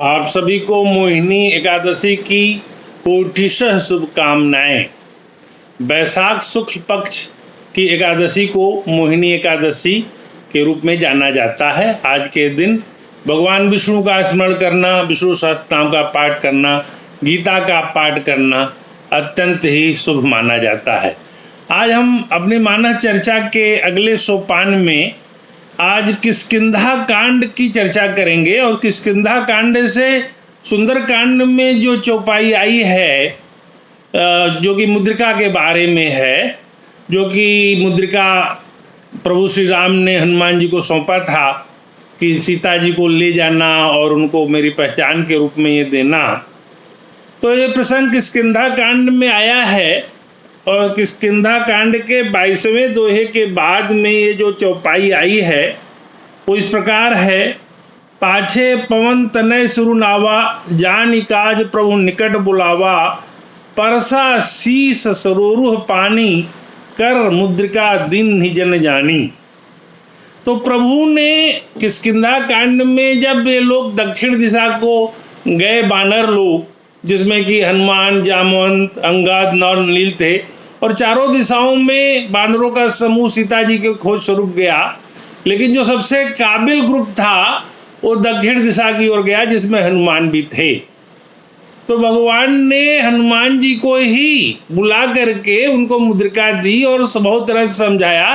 आप सभी को मोहिनी एकादशी की कोटिशः शुभकामनाएं। बैसाख शुक्ल पक्ष की एकादशी को मोहिनी एकादशी के रूप में जाना जाता है। आज के दिन भगवान विष्णु का स्मरण करना, विष्णु सहस्त्रनाम का पाठ करना, गीता का पाठ करना अत्यंत ही शुभ माना जाता है। आज हम अपनी मानस चर्चा के अगले सोपान में आज किष्किंधा कांड की चर्चा करेंगे और किष्किंधा कांड से सुंदर कांड में जो चौपाई आई है, जो कि मुद्रिका के बारे में है, जो कि मुद्रिका प्रभु श्री राम ने हनुमान जी को सौंपा था कि सीता जी को ले जाना और उनको मेरी पहचान के रूप में ये देना। तो ये प्रसंग किष्किंधा कांड में आया है और किष्किंधा कांड के 22वें दोहे के बाद में ये जो चौपाई आई है वो इस प्रकार है। पाछे पवन तनय सुरुनावा, जान काज प्रभु निकट बुलावा, परसा शीस सरोरुह पानी, कर मुद्रिका दीन जन जानी। तो प्रभु ने किष्किंधा कांड में जब ये लोग दक्षिण दिशा को गए, बानर लोग जिसमें कि हनुमान, जामवंत, अंगद और नील थे, और चारों दिशाओं में बानरों का समूह सीता जी के खोज स्वरूप गया, लेकिन जो सबसे काबिल ग्रुप था वो दक्षिण दिशा की ओर गया, जिसमें हनुमान भी थे। तो भगवान ने हनुमान जी को ही बुला करके उनको मुद्रिका दी और बहुत तरह से समझाया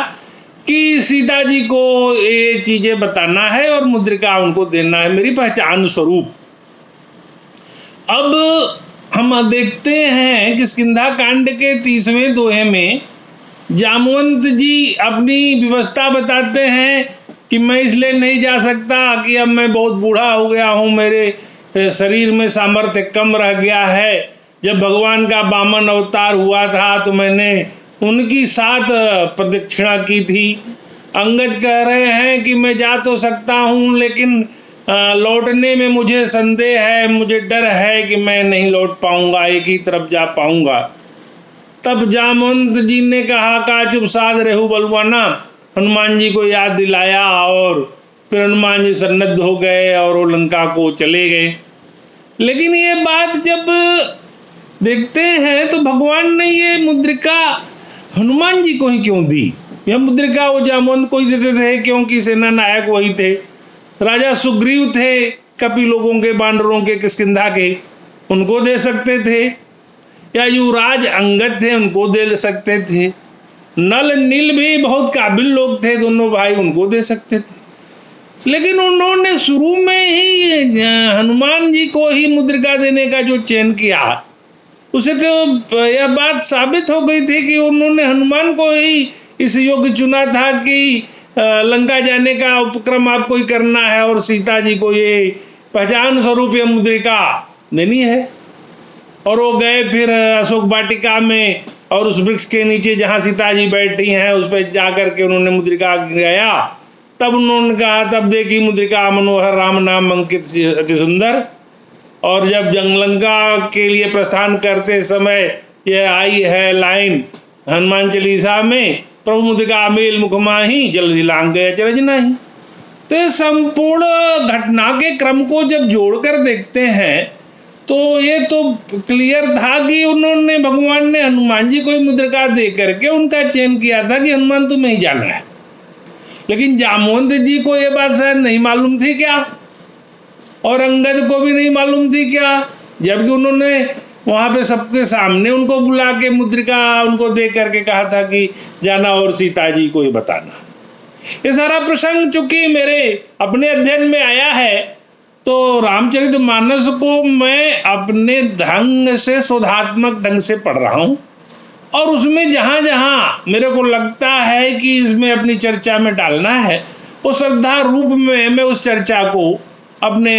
कि सीता जी को ये चीजें बताना है और मुद्रिका उनको देना है मेरी पहचान स्वरूप। अब हम देखते हैं किष्किंधा कांड के 30वें दोहे में जामवंत जी अपनी व्यवस्था बताते हैं कि मैं इसलिए नहीं जा सकता कि अब मैं बहुत बूढ़ा हो गया हूँ, मेरे शरीर में सामर्थ्य कम रह गया है। जब भगवान का वामन अवतार हुआ था तो मैंने उनकी 7 प्रदक्षिणा की थी। अंगद कह रहे हैं कि मैं जा तो सकता हूँ, लेकिन लौटने में मुझे संदेह है, मुझे डर है कि मैं नहीं लौट पाऊंगा, एक ही तरफ जा पाऊंगा। तब जामवंत जी ने कहा का चुप साध रेहु बलवाना, हनुमान जी को याद दिलाया और फिर हनुमान जी सन्नद्ध हो गए और वो लंका को चले गए। लेकिन ये बात जब देखते हैं तो भगवान ने ये मुद्रिका हनुमान जी को ही क्यों दी? यह मुद्रिका वो जामवंत को ही देते थे क्योंकि सेना नायक वही थे। राजा सुग्रीव थे, कपि लोगों के, बानरों के, किष्किंधा के, उनको दे सकते थे, या युवराज अंगद थे उनको दे सकते थे। नल नील भी बहुत काबिल लोग थे, दोनों भाई, उनको दे सकते थे। लेकिन उन्होंने शुरू में ही हनुमान जी को ही मुद्रिका देने का जो चयन किया, उसे तो यह बात साबित हो गई थी कि उन्होंने हनुमान को ही इस योग्य चुना था कि लंका जाने का उपक्रम आपको ही करना है और सीता जी को ये पहचान स्वरूप ये मुद्रिका देनी है। और वो गए फिर अशोक वाटिका में और उस वृक्ष के नीचे जहाँ सीता जी बैठी हैं उस पर जा कर के उन्होंने मुद्रिका गिराया। तब उन्होंने कहा, तब देखी मुद्रिका मनोहर राम नाम अंकित अति सुंदर। और जब लंका के लिए प्रस्थान करते समय यह आई है लाइन हनुमान चालीसा में, प्रभु मुद्रिका मेल मुख माही, जल्दी लांग गए अचरज नहीं। तो संपूर्ण घटना के क्रम को जब जोड़कर देखते हैं तो ये तो क्लियर था कि उन्होंने, भगवान ने हनुमान जी को ही मुद्रिका दे करके उनका चयन किया था कि हनुमान तुम्हें ही जाना है। लेकिन जामवंत जी को ये बात शायद नहीं मालूम थी क्या, और अंगद को भी नहीं मालूम थी क्या, जबकि उन्होंने वहाँ पे सबके सामने उनको बुला के मुद्रिका उनको दे करके कहा था कि जाना और सीता जी को ही बताना। ये सारा प्रसंग चूंकि मेरे अपने अध्ययन में आया है तो रामचरितमानस को मैं अपने ढंग से, शोधात्मक ढंग से पढ़ रहा हूँ, और उसमें जहाँ जहाँ मेरे को लगता है कि इसमें अपनी चर्चा में डालना है, वो श्रद्धा रूप में मैं उस चर्चा को अपने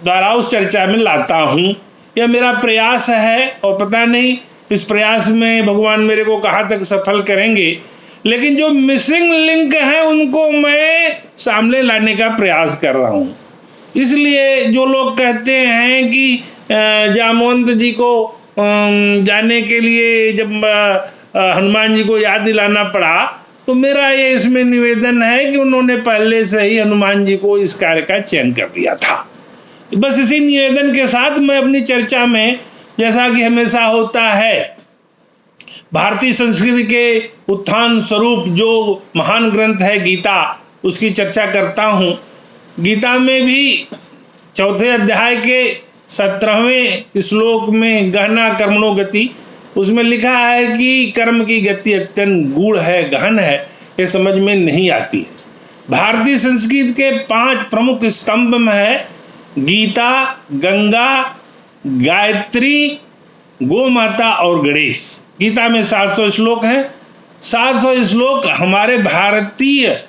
द्वारा उस चर्चा में लाता हूँ। यह मेरा प्रयास है और पता नहीं इस प्रयास में भगवान मेरे को कहाँ तक सफल करेंगे, लेकिन जो मिसिंग लिंक हैं उनको मैं सामने लाने का प्रयास कर रहा हूँ। इसलिए जो लोग कहते हैं कि जामवंत जी को जाने के लिए जब हनुमान जी को याद दिलाना पड़ा, तो मेरा ये इसमें निवेदन है कि उन्होंने पहले से ही हनुमान जी को इस कार्य का चयन कर दिया था। बस इसी निवेदन के साथ मैं अपनी चर्चा में, जैसा कि हमेशा होता है, भारतीय संस्कृति के उत्थान स्वरूप जो महान ग्रंथ है गीता, उसकी चर्चा करता हूँ। गीता में भी 4 अध्याय के 17वें श्लोक में गहना कर्मणो गति, उसमें लिखा है कि कर्म की गति अत्यंत गूढ़ है, गहन है, ये समझ में नहीं आती है। भारतीय संस्कृति के 5 प्रमुख स्तंभ में है गीता, गंगा, गायत्री, गौ माता और गणेश। गीता में 700 श्लोक हैं। 700 श्लोक हमारे भारतीय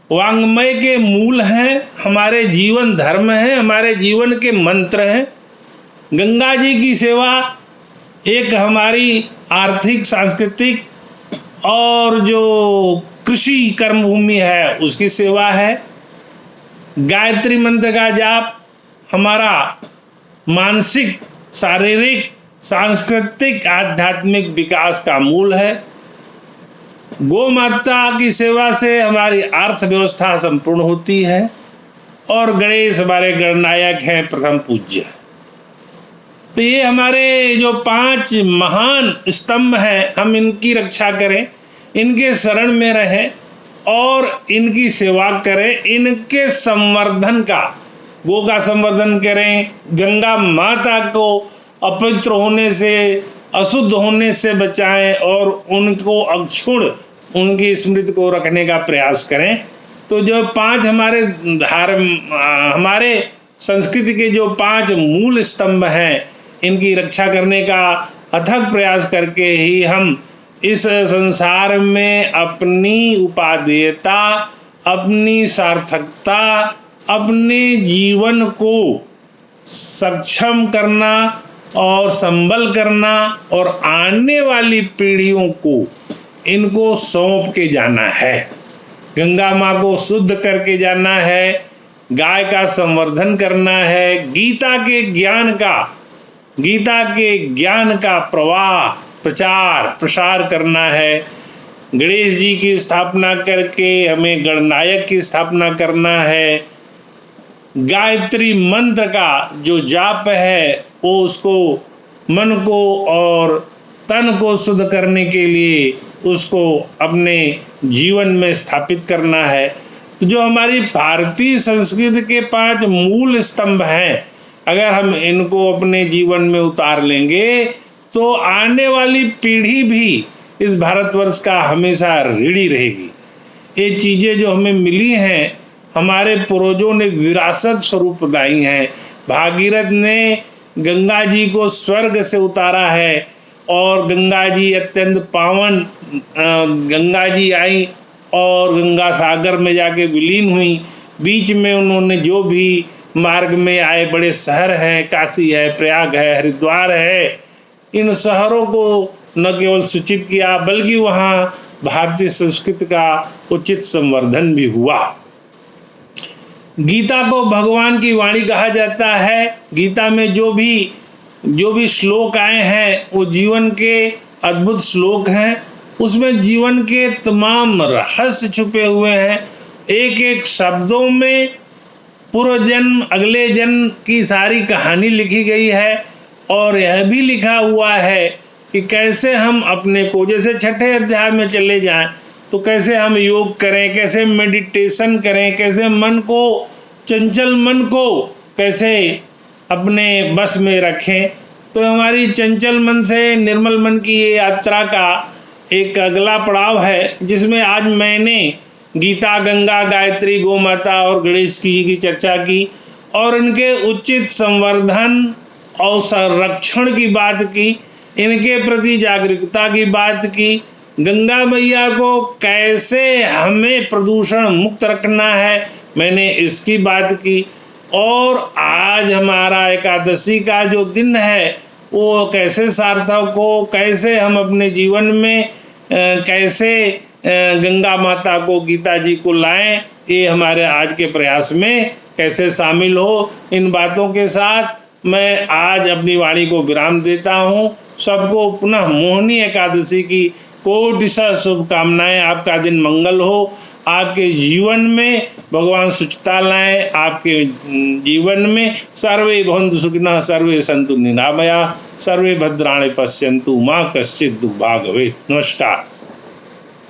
वांग्मय के मूल हैं, हमारे जीवन धर्म हैं, हमारे जीवन के मंत्र हैं। गंगा जी की सेवा एक हमारी आर्थिक, सांस्कृतिक और जो कृषि कर्मभूमि है उसकी सेवा है। गायत्री मंत्र का जाप हमारा मानसिक, शारीरिक, सांस्कृतिक, आध्यात्मिक विकास का मूल है। गौ माता की सेवा से हमारी अर्थव्यवस्था संपूर्ण होती है। और गणेश हमारे गणनायक हैं, प्रथम पूज्य। तो ये हमारे जो 5 महान स्तंभ हैं, हम इनकी रक्षा करें, इनके शरण में रहें और इनकी सेवा करें। इनके संवर्धन का, गौ का संवर्धन करें, गंगा माता को अपवित्र होने से, अशुद्ध होने से बचाएं और उनको अक्षुण, उनकी स्मृति को रखने का प्रयास करें। तो जो 5 हमारे संस्कृति के जो 5 मूल स्तंभ हैं, इनकी रक्षा करने का अथक प्रयास करके ही हम इस संसार में अपनी उपादेयता, अपनी सार्थकता, अपने जीवन को सक्षम करना और संबल करना और आने वाली पीढ़ियों को इनको सौंप के जाना है। गंगा माँ को शुद्ध करके जाना है, गाय का संवर्धन करना है, गीता के ज्ञान का प्रवाह, प्रचार प्रसार करना है। गणेश जी की स्थापना करके हमें गणनायक की स्थापना करना है। गायत्री मंत्र का जो जाप है वो उसको, मन को और तन को शुद्ध करने के लिए उसको अपने जीवन में स्थापित करना है। तो जो हमारी भारतीय संस्कृति के 5 मूल स्तंभ हैं, अगर हम इनको अपने जीवन में उतार लेंगे तो आने वाली पीढ़ी भी इस भारतवर्ष का हमेशा ऋणी रहेगी। ये चीज़ें जो हमें मिली हैं, हमारे पूर्वजों ने विरासत स्वरूप बताई हैं। भागीरथ ने गंगा जी को स्वर्ग से उतारा है और गंगा जी अत्यंत पावन, गंगा जी आई और गंगा सागर में जाके विलीन हुई। बीच में उन्होंने जो भी मार्ग में आए बड़े शहर हैं, काशी है, प्रयाग है, हरिद्वार है, इन शहरों को न केवल सूचित किया बल्कि वहाँ भारतीय संस्कृति का उचित संवर्धन भी हुआ। गीता को भगवान की वाणी कहा जाता है। गीता में जो भी श्लोक आए हैं वो जीवन के अद्भुत श्लोक हैं। उसमें जीवन के तमाम रहस्य छुपे हुए हैं। एक एक शब्दों में पूर्व जन्म, अगले जन्म की सारी कहानी लिखी गई है। और यह भी लिखा हुआ है कि कैसे हम अपने को, जैसे 6ठे अध्याय में चले जाएं तो कैसे हम योग करें, कैसे मेडिटेशन करें, कैसे मन को, चंचल मन को कैसे अपने बस में रखें। तो हमारी चंचल मन से निर्मल मन की ये यात्रा का एक अगला पड़ाव है, जिसमें आज मैंने गीता, गंगा, गायत्री, गौ माता और गणेश जी की चर्चा की और इनके उचित संवर्धन और संरक्षण की बात की, इनके प्रति जागरूकता की बात की। गंगा मैया को कैसे हमें प्रदूषण मुक्त रखना है, मैंने इसकी बात की। और आज हमारा एकादशी का जो दिन है वो कैसे सार्थक हो, कैसे हम अपने जीवन में कैसे गंगा माता को, गीता जी को लाएं, ये हमारे आज के प्रयास में कैसे शामिल हो। इन बातों के साथ मैं आज अपनी वाणी को विराम देता हूँ। सबको पुनः मोहिनी एकादशी की कोटि शुभकामनाएं। आपका दिन मंगल हो, आपके जीवन में भगवान सुचिता लाएं, आपके जीवन में सर्वे भवन्तु सुखिनः, सर्वे सन्तु निरामया, सर्वे भद्राणि पश्यन्तु, मां कश्चित् दुर्भाग् भवेत्। नमस्कार।